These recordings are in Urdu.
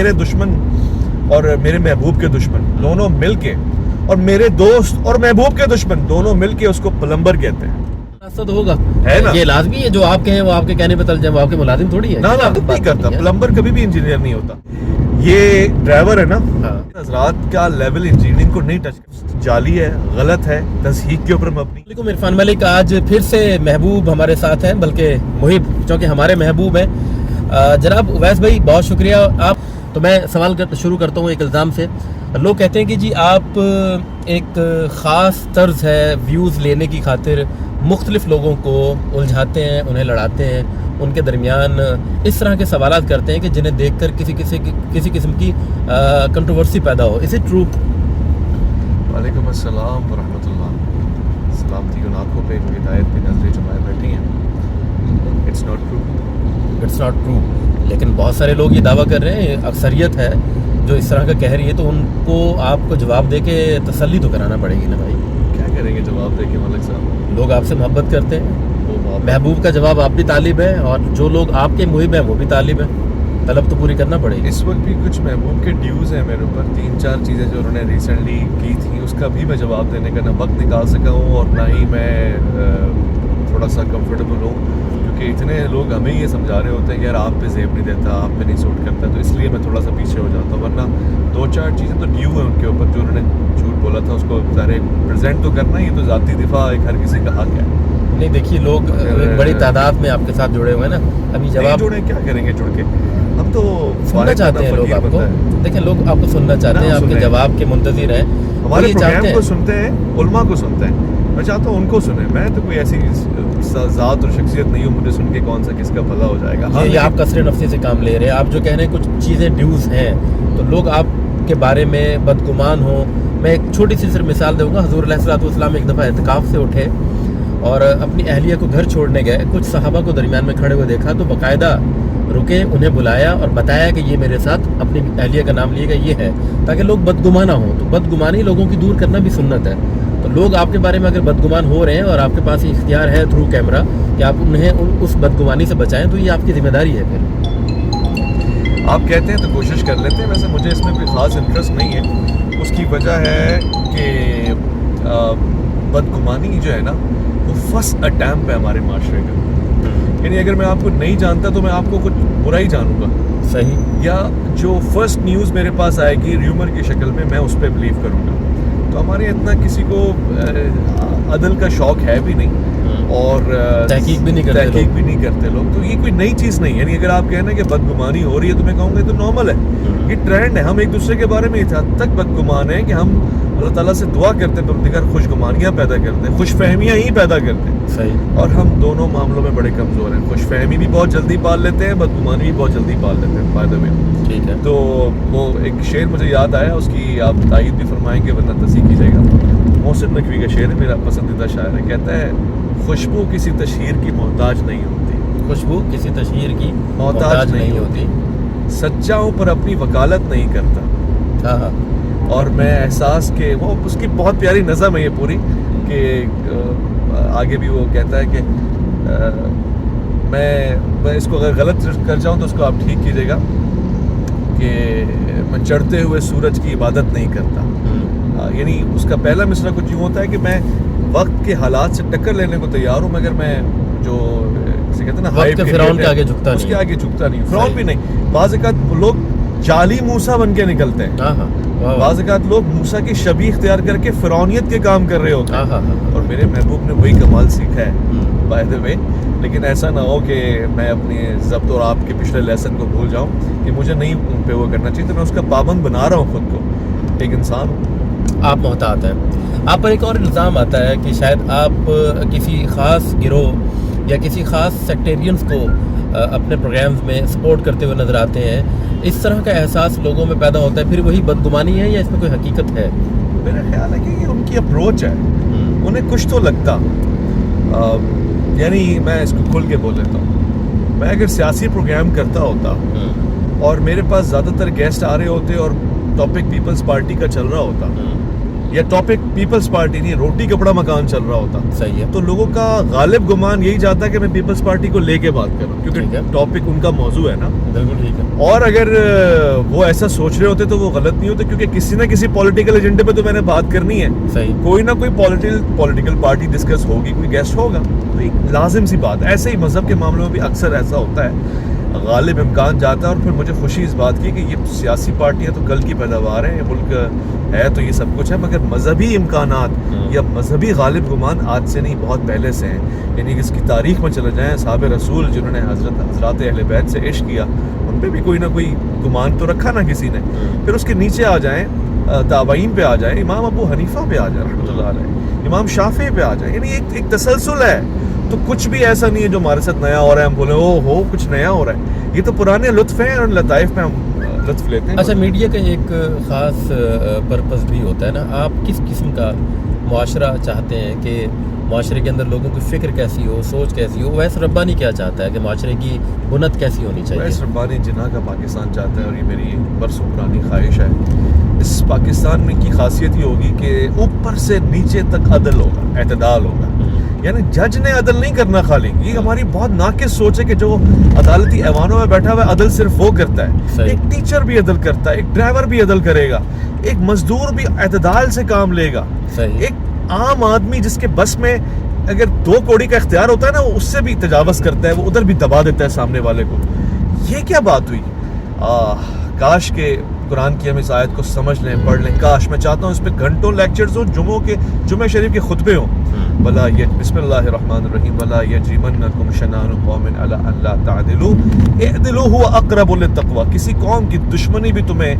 میرے دشمن اور میرے محبوب کے دشمن دونوں مل کے، اور میرے دوست اور محبوب کے دشمن دونوں مل کے اس کو پلمبر کہتے ہیں. راستہ تو ہوگا ہے نا؟ یہ لازمی ہے، جو آپ کہیں وہ آپ کے کہنے پہ چل جائیں، وہ آپ کے ملازم تھوڑی ہے. نہ نہیں کرتا پلمبر، کبھی بھی انجینئر نہیں ہوتا. یہ ڈرائیور ہے نا، حضرات کا لیول انجینئرنگ کو نہیں ٹچ کرتا، جعلی ہے، غلط ہے، تصحیح کے اوپر مبنی. علیکم عرفان ملک آج پھر سے محبوب ہمارے ساتھ ہیں، بلکہ محب چونکہ ہمارے محبوب ہیں. جناب اویس بھائی بہت شکریہ. آپ تو میں سوال شروع کرتا ہوں ایک الزام سے. لوگ کہتے ہیں کہ جی آپ ایک خاص طرز ہے ویوز لینے کی خاطر مختلف لوگوں کو الجھاتے ہیں، انہیں لڑاتے ہیں، ان کے درمیان اس طرح کے سوالات کرتے ہیں کہ جنہیں دیکھ کر کسی قسم کی کنٹروورسی پیدا ہو. Is it true? وعلیکم السلام ورحمۃ اللہ. سلامتی ان آنکھوں پہ، ہدایت پہ نظریں جمائے بیٹھی ہیں. It's not true. It's not true. لیکن بہت سارے لوگ یہ دعویٰ کر رہے ہیں، اکثریت ہے جو اس طرح کا کہہ رہی ہے، تو ان کو آپ کو جواب دے کے تسلی تو کرانا پڑے گی نا بھائی. کیا کریں گے جواب دے کے ملک صاحب؟ لوگ آپ سے محبت کرتے ہیں، محبوب کا جواب آپ بھی طالب ہیں، اور جو لوگ آپ کے محب ہیں وہ بھی طالب ہیں. طلب تو پوری کرنا پڑے گی. اس وقت بھی کچھ محبوب کے ڈیوز ہیں میرے اوپر، 3-4 چیزیں جو انہوں نے ریسنٹلی کی تھیں، اس کا بھی میں جواب دینے کا نہ وقت نکال سکا ہوں، اور نہ ہی میں تھوڑا سا کمفرٹیبل ہوں، کیونکہ اتنے لوگ ہمیں یہ سمجھا رہے ہوتے ہیں کہ یار آپ پہ زیب نہیں دیتا، آپ پہ نہیں سوٹ کرتا، تو اس لیے میں تھوڑا سا پیچھے ہو جاتا ہوں. ورنہ 2-4 چیزیں تو ڈیو ہیں ان کے اوپر، جو انہوں نے جھوٹ بولا تھا اس کو ظاہر پریزنٹ تو کرنا ہی، تو ذاتی دفاع ایک ہر کسی کا حق ہے. نہیں دیکھیے، لوگ ایک بڑی تعداد میں آپ کے ساتھ جڑے ہوئے ہیں نا. ابھی جواب جڑے، کیا کریں گے جڑ کے؟ ہم تو سننا چاہتے ہیں لوگ آپ کو. دیکھیں لوگ آپ کو سننا چاہتے ہیں، آپ کے جواب کے منتظر ہیں. ہمارے پروگرام کو سنتے ہیں، علماء کو سنتے ہیں. میں چاہتا ہوں ان کو سنیں. میں تو کوئی ایسی ذات اور شخصیت نہیں ہوں مجھے سن کے کون سا کس کا بھلا ہو جائے گا. یہ آپ کثرت نفسی سے کام لے رہے ہیں. آپ جو کہہ رہے ہیں کچھ چیزیں ڈیوز ہیں، تو لوگ آپ کے بارے میں بدگمان ہوں. میں ایک چھوٹی سی صرف مثال دوں گا. حضور علیہ الصلوۃ والسلام ایک دفعہ اعتکاف سے اٹھے اور اپنی اہلیہ کو گھر چھوڑنے گئے. کچھ صحابہ کو درمیان میں کھڑے ہوئے دیکھا تو باقاعدہ رکے، انہیں بلایا اور بتایا کہ یہ میرے ساتھ اپنی اہلیہ کا نام لیے گا، یہ ہے، تاکہ لوگ بدگمان نہ ہوں. تو بدگمانی لوگوں کی دور کرنا بھی سنت ہے. تو لوگ آپ کے بارے میں اگر بدگمان ہو رہے ہیں اور آپ کے پاس یہ اختیار ہے تھرو کیمرہ کہ آپ انہیں اس بدگمانی سے بچائیں، تو یہ آپ کی ذمہ داری ہے. پھر آپ کہتے ہیں تو کوشش کر لیتے ہیں. ویسے مجھے اس میں کوئی خاص انٹرسٹ نہیں ہے. اس کی وجہ ہے کہ بدگمانی جو ہے نا، وہ فرسٹ اٹیمپٹ ہے ہمارے معاشرے کا. یعنی اگر میں آپ کو نہیں جانتا تو میں آپ کو کچھ برا ہی جانوں گا. صحیح. یا جو فرسٹ نیوز میرے پاس آئے گی ریومر کی شکل میں اس پہ بلیو کروں گا. تو ہمارے اتنا کسی کو عدل کا شوق ہے بھی نہیں، اور تحقیق بھی نہیں کرتے لوگ. تو یہ کوئی نئی چیز نہیں. یعنی اگر آپ کہنا کہ بدگمانی ہو رہی ہے تو میں کہوں گا تو نارمل ہے، یہ ٹرینڈ ہے. ہم ایک دوسرے کے بارے میں اس حد تک بدگمان ہیں کہ ہم اللہ تعالیٰ سے دعا کرتے ہیں پروردگار خوش گمانیاں پیدا کرتے ہیں، خوش فہمیاں ہی پیدا کرتے ہیں. صحیح. اور ہم دونوں معاملوں میں بڑے کمزور ہیں. خوش فہمی بھی بہت جلدی پال لیتے ہیں، بدگمانی بھی بہت جلدی پال لیتے ہیں. فائدہ میں ٹھیک ہے. تو وہ ایک شعر مجھے یاد آیا، اس کی آپ تائید بھی فرمائیں گے ورنہ تصحیح کیجیے گا. محسن نقوی کا شعر ہے، میرا پسندیدہ شاعر ہے. کہتا ہے خوشبو کسی تشہیر کی محتاج نہیں ہوتی، خوشبو کسی تشہیر کی محتاج نہیں ہوتی، سچاؤں پر اپنی وکالت نہیں کرتا. ہاں. اور میں احساس کے وہ اس کی بہت پیاری نظم ہے یہ پوری، کہ آگے بھی وہ کہتا ہے کہ میں اس کو اگر غلط کر جاؤں تو اس کو آپ ٹھیک کیجیے گا، کہ میں چڑھتے ہوئے سورج کی عبادت نہیں کرتا. یعنی اس کا پہلا مصرع کچھ یوں ہوتا ہے کہ میں وقت کے حالات سے ٹکر لینے کو تیار ہوں، مگر میں جو جسے کہتے ہیں نا وقت کے فرعون کے آگے جھکتا اس کے آگے جھکتا نہیں. فرعون بھی نہیں. بعض اوقات لوگ جعلی موسیٰ بن کے نکلتے ہیں. بعض اوقات لوگ موسیٰ کی شبیہ اختیار کر کے فرعونیت کے کام کر رہے ہوتے ہیں. اور میرے محبوب نے وہی کمال سیکھا ہے بائی دا وے. لیکن ایسا نہ ہو کہ میں اپنی ضبط اور آپ کے پچھلے لیسن کو بھول جاؤں، کہ مجھے نہیں ان پہ وہ کرنا چاہیے. تو میں اس کا پابند بنا رہا ہوں خود کو، ایک انسان ہوں. آپ محتاط ہیں. آپ پر ایک اور الزام آتا ہے کہ شاید آپ کسی خاص گروہ یا کسی خاص سیکٹیرینز کو اپنے پروگرامز میں سپورٹ کرتے ہوئے نظر آتے ہیں. اس طرح کا احساس لوگوں میں پیدا ہوتا ہے، پھر وہی بدگمانی ہے یا اس میں کوئی حقیقت ہے؟ میرا خیال ہے کہ یہ ان کی اپروچ ہے. انہیں کچھ تو لگتا، یعنی میں اس کو کھل کے بول لیتا ہوں. میں اگر سیاسی پروگرام کرتا ہوتا اور میرے پاس زیادہ تر گیسٹ آ رہے ہوتے اور ٹاپک پیپلز پارٹی کا چل رہا ہوتا، یا ٹاپک پیپلز پارٹی نہیں، روٹی کپڑا مکان چل رہا ہوتا، صحیح ہے، تو لوگوں کا غالب گمان یہی جاتا ہے کہ میں پیپلز پارٹی کو لے کے بات کروں ٹھیک ہے، کیونکہ ٹاپک ان کا موضوع ہے نا. بالکل ٹھیک ہے، اور اگر وہ ایسا سوچ رہے ہوتے تو وہ غلط نہیں ہوتے، کیونکہ کسی نہ کسی پولیٹیکل ایجنڈے پہ تو میں نے بات کرنی ہے. صحیح، کوئی نہ کوئی پولیٹیکل پارٹی ڈسکس ہوگی، کوئی گیسٹ ہوگا، تو ایک لازم سی بات. ایسے ہی مذہب کے معاملوں میں بھی اکثر ایسا ہوتا ہے، غالب امکان جاتا ہے. اور پھر مجھے خوشی اس بات کی کہ یہ سیاسی پارٹیاں تو کل کی پیداوار ہیں، یہ ملک ہے تو یہ سب کچھ ہے، مگر مذہبی امکانات یا مذہبی غالب گمان آج سے نہیں، بہت پہلے سے ہیں. یعنی کہ اس کی تاریخ میں چلے جائیں، صحابہ رسول جنہوں نے حضرات اہل بیت سے عشق کیا، ان پہ بھی کوئی نہ کوئی گمان تو رکھا نا کسی نے. پھر اس کے نیچے آ جائیں، تابعین پہ آ جائیں، امام ابو حنیفہ پہ آ جائیں رحمۃ اللہ علیہ، امام شافعی پہ آ جائیں. یعنی ایک تسلسل ہے، تو کچھ بھی ایسا نہیں ہے جو ہمارے ساتھ نیا ہو رہا ہے ہم بولیں او ہو کچھ نیا ہو رہا ہے. یہ تو پرانے لطف ہیں اور لطائف پہ ہم لطف لیتے ہیں. اچھا، میڈیا کا ایک خاص پرپس بھی ہوتا ہے نا، آپ کس قسم کا معاشرہ چاہتے ہیں کہ معاشرے کے اندر لوگوں کی فکر کیسی ہو، سوچ کیسی ہو؟ ویس ربانی کیا چاہتا ہے کہ معاشرے کی بنت کیسی ہونی چاہیے؟ ویس ربانی جناح کا پاکستان چاہتا ہے، اور یہ میری برسوں پرانی خواہش ہے. اس پاکستان میں کی خاصیت یہ ہوگی کہ اوپر سے نیچے تک عدل ہوگا، اعتدال ہوگا. یعنی جج نے عدل نہیں کرنا خالی، یہ ہماری بہت ناقص سوچ ہے کہ جو عدالتی ایوانوں میں بیٹھا ہوا ہے عدل صرف وہ کرتا ہے. ایک ٹیچر بھی عدل کرتا ہے، ایک ڈرائیور بھی عدل کرے گا، ایک مزدور بھی اعتدال سے کام لے گا. ایک عام آدمی جس کے بس میں اگر 2 کوڑی کا اختیار ہوتا ہے نا، وہ اس سے بھی تجاوز کرتا ہے، وہ ادھر بھی دبا دیتا ہے سامنے والے کو. یہ کیا بات ہوئی؟ کاش کہ قرآن کی ہم اس آیت کو سمجھ لیں، پڑھ لیں. کاش، میں چاہتا ہوں اس پہ گھنٹوں لیکچرز ہوں، جمعہ شریف کے خطبے ہوں. بسم اللہ الرحمن الرحیم ولا یجرمنکم شنآن قوم علی الا تعدلوا اعدلوا هو اقرب للتقوی. کسی قوم کی دشمنی بھی تمہیں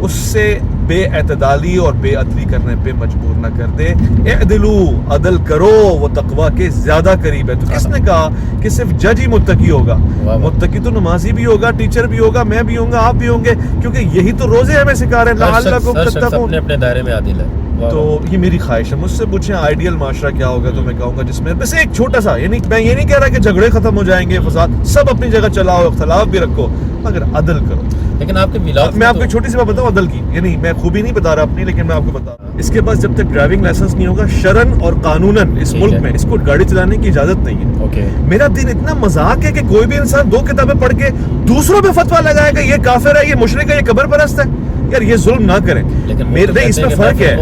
اس سے بے اعتدالی اور بے عدلی کرنے پہ مجبور نہ کر دے. اعدلوا، عدل کرو، وہ تقوی کے زیادہ قریب ہے. تو کس نے کہا کہ صرف جج ہی متقی ہوگا؟ متقی تو نمازی بھی ہوگا، ٹیچر بھی ہوگا، میں بھی ہوں گا، آپ بھی ہوں گے، کیونکہ یہی تو روزے ہمیں سکھا رہے ہیں لعلکم تتقون. اپنے دائرے میں عادل ہے. تو یہ میری خواہش ہے. مجھ سے پوچھیں آئیڈیل معاشرہ کیا ہوگا، تو میں کہوں گا جس میں بس ایک چھوٹا سا، یعنی میں یہ نہیں کہہ رہا کہ جھگڑے ختم ہو جائیں گے، فساد، سب اپنی جگہ چلاؤ، اختلاف بھی رکھو، مگر عدل کرو. لیکن آپ کے میلاد میں آپ کو چھوٹی سی بات بتاؤں عدل کی، یعنی میں خوبی نہیں بتا رہا اپنی، لیکن میں آپ کو بتا رہا ہوں اس کے پاس جب تک ڈرائیونگ لائسنس نہیں ہوگا شرعن اور قانوناً اس ملک میں اس کو گاڑی چلانے کی اجازت نہیں ہے. میرا دین اتنا مذاق ہے کہ کوئی بھی انسان 2 کتابیں پڑھ کے دوسروں پہ فتویٰ لگائے گا یہ کافر ہے، یہ مشرک ہے، یہ قبر پرست ہے. یار یہ ظلم نہ کریں. نہیں، اس میں فرق ہے.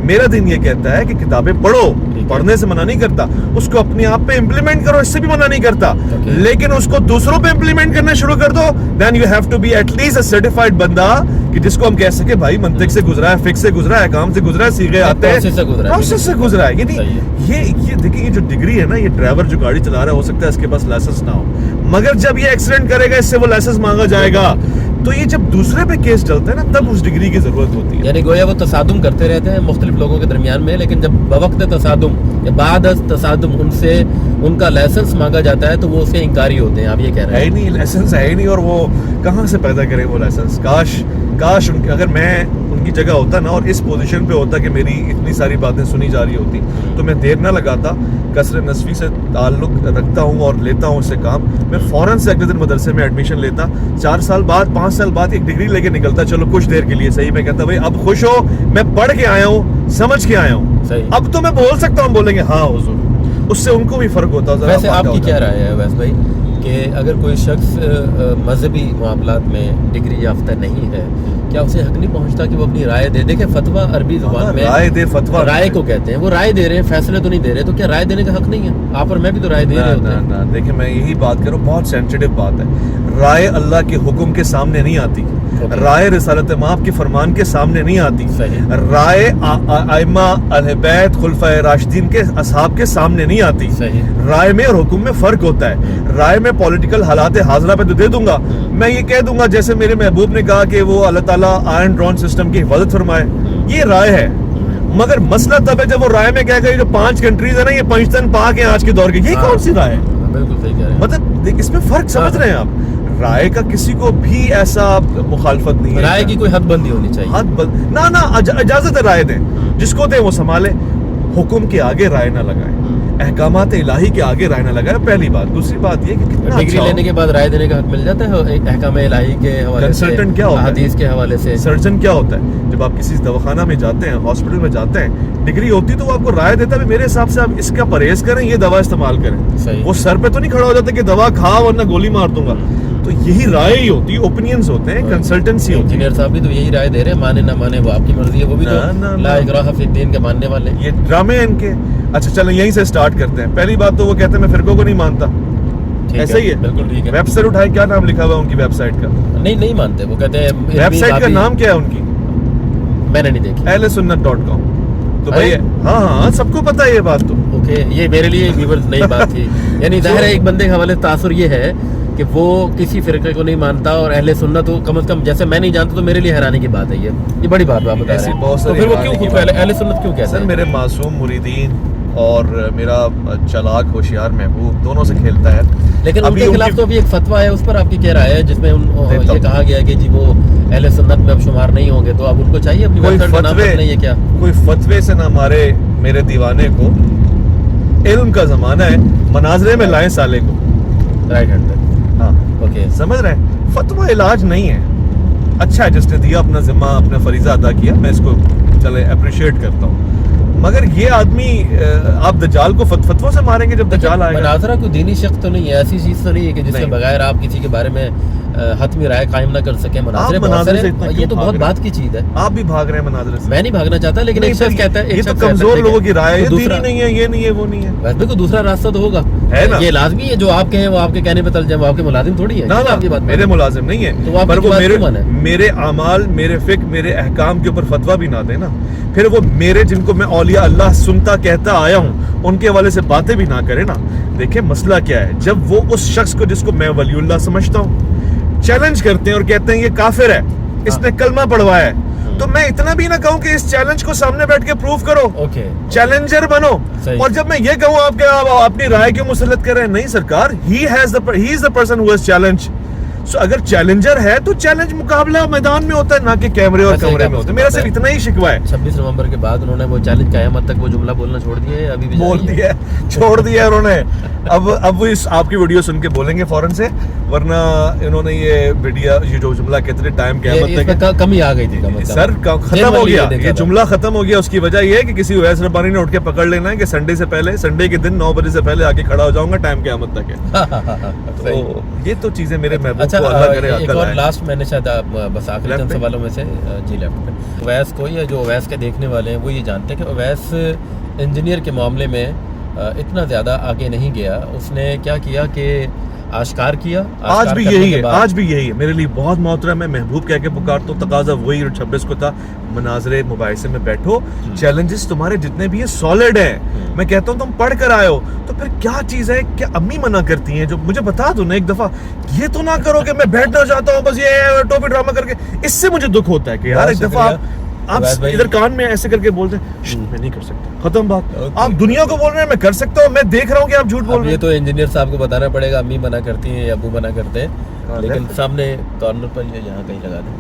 میرا دین یہ کہتا ہے کہ کتابیں پڑھو، پڑھنے سے منع نہیں کرتا، اس کو اپنے آپ پہ امپلیمنٹ کرو، اس سے بھی منع نہیں کرتا، لیکن اس کو دوسروں پہ امپلیمنٹ کرنا شروع کر دو. Then you have to be at least a certified بندہ کہ جس کو ہم کہہ سکے بھائی منطق سے گزرا ہے، فقہ سے گزرا ہے، احکام سے گزرا ہے، صیغے آتے ہیں، پروسیس سے گزرا ہے. یعنی یہ دیکھیں، یہ جو ڈگری ہے نا، یہ ڈرائیور جو گاڑی چلا رہا ہے ہو سکتا ہے اس کے پاس لائسنس نہ ہو، مگر جب یہ ایکسیڈنٹ کرے گا اس سے وہ لائسنس مانگا جائے گا. تو یہ جب دوسرے پہ کیس چلتا ہے نا، تب اس ڈگری کی ضرورت ہوتی ہے. یعنی گویا وہ تصادم کرتے رہتے ہیں مختلف لوگوں کے درمیان میں، لیکن جب بوقت تصادم یا بعد از تصادم ان سے ان کا لائسنس مانگا جاتا ہے تو وہ اس کے انکاری ہوتے ہیں. آپ یہ کہہ رہے ہیں ہے ہی نہیں، لائسنس ہے ہی نہیں، اور وہ کہاں سے پیدا کریں وہ لائسنس؟ کاش اگر میں ان کی جگہ ہوتا نا اور اس پوزیشن پہ ہوتا کہ میری اتنی ساری باتیں سنی جا رہی ہوتی، تو میں دیر نہ لگاتا. قصر نصفی سے تعلق رکھتا ہوں اور لیتا ہوں اس سے کام. میں فوراً سے اگلے دن مدرسے میں ایڈمیشن لیتا، 4 سال بعد 5 سال بعد ایک ڈگری لے کے نکلتا. چلو کچھ دیر کے لیے صحیح، میں کہتا بھائی اب خوش ہو، میں پڑھ کے آیا ہوں، سمجھ کے آیا ہوں، اب تو میں بول سکتا ہوں. بولیں گے ہاں حضور، اس سے ان کو بھی فرق ہوتا. ویسے آپ کی کیا رائے ہے ویس بھائی کہ اگر کوئی شخص مذہبی معاملات میں ڈگری یافتہ نہیں ہے، کیا اسے حق نہیں پہنچتا کہ وہ اپنی رائے دے؟ دیکھیں فتویٰ عربی زبان میں رائے کو کہتے ہیں، وہ رائے دے رہے ہیں، فیصلے تو نہیں دے رہے، تو کیا رائے دینے کا حق نہیں ہے؟ آپ اور میں بھی تو رائے دے رہے ہوتے ہیں. دیکھیں میں یہی بات کروں، بہت سینسیٹیو بات ہے. رائے اللہ کے حکم کے سامنے نہیں آتی، رائے رسالت مآب کے فرمان کے سامنے نہیں آتی، رائے ائمہ اہل بیت خلفائے راشدین کے اصحاب کے سامنے نہیں آتی. رائے میں اور حکم میں فرق ہوتا ہے. رائے میں پولیٹیکل حالات حاضرہ پہ تو دے دوں گا، میں یہ کہہ دوں گا جیسے میرے محبوب نے کہا کہ وہ اللہ تعالیٰ آئرن ڈرون سسٹم کی حفاظت فرمائے، یہ رائے ہے. مگر مسئلہ تب ہے جب وہ رائے میں کہہ گا یہ جو 5 کنٹریز ہیں نا، یہ پاکستان پاک ہیں آج کے دور کے، یہ کون سی رائے ہے؟ بالکل صحیح کہہ رہے ہیں. مطلب اس میں فرق سمجھ رہے ہیں آپ؟ رائے کا کسی کو بھی ایسا مخالفت نہیں ہے. رائے کی کوئی حد بندی ہونی چاہیے. حد بند نہ اجازت ہے رائے دیں، جس کو دیں وہ سنبھالے، حکم کے آگے رائے نہ لگائیں. احکامات الہی کے آگے رائے نہ لگائے، پہلی بات۔ دوسری بات یہ کہ کتنا ڈگری لینے کے بعد رائے دینے کا حق مل جاتا ہے احکام الہی کے حوالے سے، کنسلٹنٹ کیا ہوتا ہے، حدیث کے حوالے سے؟ سرجن کیا ہوتا ہے؟ جب آپ کسی دواخانہ میں جاتے ہیں، ہاسپٹل میں جاتے ہیں، ڈگری ہوتی تو وہ آپ کو رائے دیتا ہے میرے حساب سے آپ اس کا پرہیز کریں، یہ دوا استعمال کریں۔ صحیح۔ وہ سر پہ تو نہیں کھڑا ہو جاتا کہ دوا کھا ورنہ گولی مار دوں گا۔ تو یہی رائے ہی ہوتی ہے، اوپینینز ہوتے ہیں، کنسلٹنسی ہوتی ہے۔ انجینئر صاحب بھی تو یہی رائے دے رہے ہیں، مانے نہ مانے وہ آپ کی مرضی ہے، وہ بھی تو لا اکراہ فی الدین کے ماننے والے ہیں۔ یہ ڈرامے ہیں ان کے۔ اچھا چلیں یہیں سے سٹارٹ کرتے ہیں۔ پہلی بات تو وہ کہتے ہیں میں فرقوں کو نہیں مانتا، ایسا ہی ہے، بالکل ٹھیک ہے۔ ویب سائٹ اٹھائیں، کیا نام لکھا ہوا ہے ان کی ویب سائٹ کا؟ نہیں مانتے، وہ کہتے ہیں ویب سائٹ کا نام کیا ہے ان کی؟ میں نے نہیں دیکھی۔ ahlsunnat.com۔ تو بھائی ہاں سب کو پتا ہے یہ بات تو۔ اوکے، یہ میرے لیے ویورز نئی بات تھی۔ یعنی ظاہر ہے ایک بندے کے حوالے سے تاثر یہ ہے کہ وہ کسی فرقے کو نہیں مانتا، اور اہل سنت کو کم از کم جیسے میں نہیں جانتا، تو میرے لیے حیرانی کی بات ہے یہ بڑی بات آپ بتا رہے ہیں۔ تو پھر وہ کیوں خود کو اہل سنت کیوں کہتے سر ہیں؟ میرے معصوم مریدین اور میرا چالاک ہوشیار محبوب دونوں سے کھیلتا ہے۔ لیکن ان کے خلاف تو ابھی ایک فتویٰ ہے، اس پر آپ کی کیا رائے ہے، جس میں یہ کہا گیا ہے کہ جی وہ اہل سنت میں اب شمار نہیں ہوں گے، تو اب ان کو چاہیے اپنی ویب سائٹ کا نام بدلیں، یہ کیا؟ کوئی فتوے سے نہ مارے میرے دیوانے کو، علم کا زمانہ ہے، مناظرے میں لائیں سالے کو۔ رائٹ ہینڈ پہ، ہاں اوکے، سمجھ رہے ہیں؟ فتویٰ علاج نہیں ہے۔ اچھا ہے جس نے دیا اپنا ذمہ، اپنا فریضہ ادا کیا، میں اس کو چلے اپریشیٹ کرتا ہوں، مگر یہ آدمی آپ دجال کو فتووں سے ماریں گے جب دجال آئے گا؟ مناظرہ کوئی دینی شق تو نہیں ہے، ایسی چیز تو نہیں ہے کہ جس کے بغیر آپ کسی کے بارے میں حتمی رائے قائم نہ کر سکیں۔ مناظرے یہ تو بہت بات کی چیز ہے۔ آپ بھی بھاگ رہے ہیں مناظرے سے؟ میں نہیں بھاگنا چاہتا، لیکن ایک شخص کہتا ہے یہ تو کمزور لوگوں کی رائے ہے، دینی نہیں ہے، یہ نہیں ہے، وہ نہیں ہے۔ ویسے بھی کوئی دوسرا راستہ تو ہوگا، ہے نا؟ یہ لازمی ہے جو آپ کہیں وہ آپ کے کہنے پہ چل جائے، وہ آپ کے ملازم تھوڑی ہے۔ نا میرے ملازم نہیں ہے، پر وہ میرے اعمال، میرے فقہ، میرے احکام کے اوپر فتویٰ بھی نہ دے نا، پھر وہ میرے جن کو میں اولیاء اللہ سنتا کہتا آیا ہوں ان کے حوالے سے باتیں بھی نہ کرے نا۔ دیکھیں مسئلہ کیا ہے، جب وہ اس شخص کو جس کو میں ولی اللہ سمجھتا ہوں چیلنج کرتے ہیں اور کہتے ہیں یہ کافر ہے، اس نے کلمہ پڑھوایا ہے، تو میں اتنا بھی نہ کہوں کہ اس چیلنج کو سامنے بیٹھ کے پروف کرو، چیلنجر بنو۔ اور جب میں یہ کہوں آپ اپنی رائے کیوں مسلط کر رہے ہیں؟ نہیں سرکار، he is the person who has challenge. So اگر چیلنجر ہے تو چیلنج مقابلہ میدان میں ہوتا ہے، نہ کہ کیمرے اور کمرے میں ہوتا ہے۔ میرا صرف اتنا ہی شکوہ ہے۔ 26 نومبر کے بعد انہوں نے وہ چیلنج قیامت تک وہ جملہ بولنا چھوڑ دیا ہے، ابھی بھی بول دیا ہے، چھوڑ دیا انہوں نے۔ اب وہ اس آپ کی ویڈیو سن کے بولیں گے فوراً سے، ورنہ انہوں نے یہ ویڈیو، یہ جو جملہ کہتے تھے ٹائم قیامت تک، کمی آ گئی تھی سر، ختم ہو گیا یہ جملہ، ختم ہو گیا۔ اس کی وجہ یہ ہے کہ کسی اویس ربانی نے اٹھ کے پکڑ لینا ہے کہ سنڈے سے پہلے، سنڈے کے دن 9 بجے سے پہلے آ کے کھڑا ہو جاؤں گا، ٹائم قیامت تک ہے۔ تو یہ تو چیزیں میرے محبوب کو اللہ کرے عقل آئے۔ اور لاسٹ میں نے شاید بس آخری چند سوالوں میں سے جی لیفٹ پہ اویس کو، یا جو اویس کے دیکھنے والے ہیں وہ یہ جانتے ہیں کہ اویس انجینئر کے معاملے میں اتنا زیادہ آگے نہیں گیا۔ اس نے کیا کیا کہ آشکار کیا، آج بھی یہی ہے، آج بھی یہی ہے۔ میرے لیے بہت محترم ہے، محبوب کہہ کے پکارتا ہوں، تقاضا وہی 26 کو تھا، مناظرے مباحثے میں بیٹھو، چیلنجز تمہارے جتنے بھی ہیں سالڈ ہیں۔ میں کہتا ہوں تم پڑھ کر آئے ہو تو پھر کیا چیز ہے، کیا امی منع کرتی ہیں جو مجھے بتا دو نا ایک دفعہ، یہ تو نہ کرو کہ میں بیٹھنا چاہتا ہوں بس یہ ٹوپی ڈرامہ کر کے، اس سے مجھے دکھ ہوتا ہے کہ یار ایک دفعہ آپ ادھر کان میں ایسے کر کے بولتے ہیں میں نہیں کر سکتا، ختم بات۔ آپ دنیا کو بول رہے ہیں میں کر سکتا ہوں، میں دیکھ رہا ہوں کہ آپ جھوٹ بول رہے ہیں۔ یہ تو انجینئر صاحب کو بتانا پڑے گا، امی منع کرتی ہیں یا ابو منع کرتے ہیں، لیکن سامنے کارنر پر یہاں کہیں لگا دیں،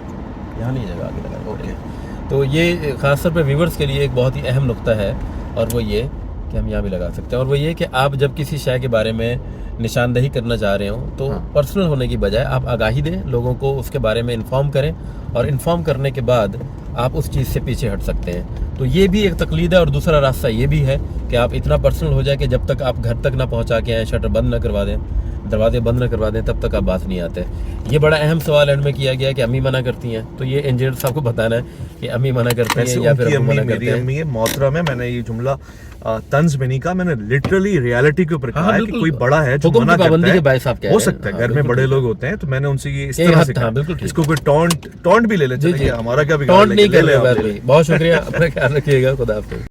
یہاں نہیں جگہ آگے لگا دیں۔ تو یہ خاص طور پہ ویورز کے لیے ایک بہت ہی اہم نقطہ ہے، اور وہ یہ کہ ہم یہاں بھی لگا سکتے ہیں، اور وہ یہ کہ آپ جب کسی شے کے بارے میں نشاندہی کرنا چاہ رہے ہوں تو پرسنل ہونے کی بجائے آپ آگاہی دیں، لوگوں کو اس کے بارے میں انفارم کریں، اور انفارم کرنے کے بعد آپ اس چیز سے پیچھے ہٹ سکتے ہیں۔ تو یہ بھی ایک تقلید ہے، اور دوسرا راستہ یہ بھی ہے کہ آپ اتنا پرسنل ہو جائے کہ جب تک آپ گھر تک نہ پہنچا کے آئیں، شٹر بند نہ کروا دیں، دروازے بند نہ کروا دیں، تب تک آپ بات نہیں آتے۔ یہ بڑا اہم سوال اینڈ میں کیا گیا کہ امی منع کرتی ہیں، تو یہ انجینئر صاحب کو بتانا ہے کہ امی منع کرتی ہیں یا پھر ابو منع کرتے ہیں۔ میری امی محترم ہے، میں نے یہ جملہ طنز میں نہیں کہا، میں نے لٹرلی ریالٹی کے اوپر کہا ہے کہ کوئی بڑا ہے جو منع کرتا ہے، ہو سکتا ہے گھر میں بڑے لوگ ہوتے ہیں، تو میں نے ان سے یہ اس طرح سے کہا، اس کو کوئی ٹونٹ بھی لے لے، چلے ہمارا کیا بگاڑ، ٹونٹ نہیں کر رہے۔ بہت شکریہ، اپنا خیال رکھیے گا، خدا حافظ۔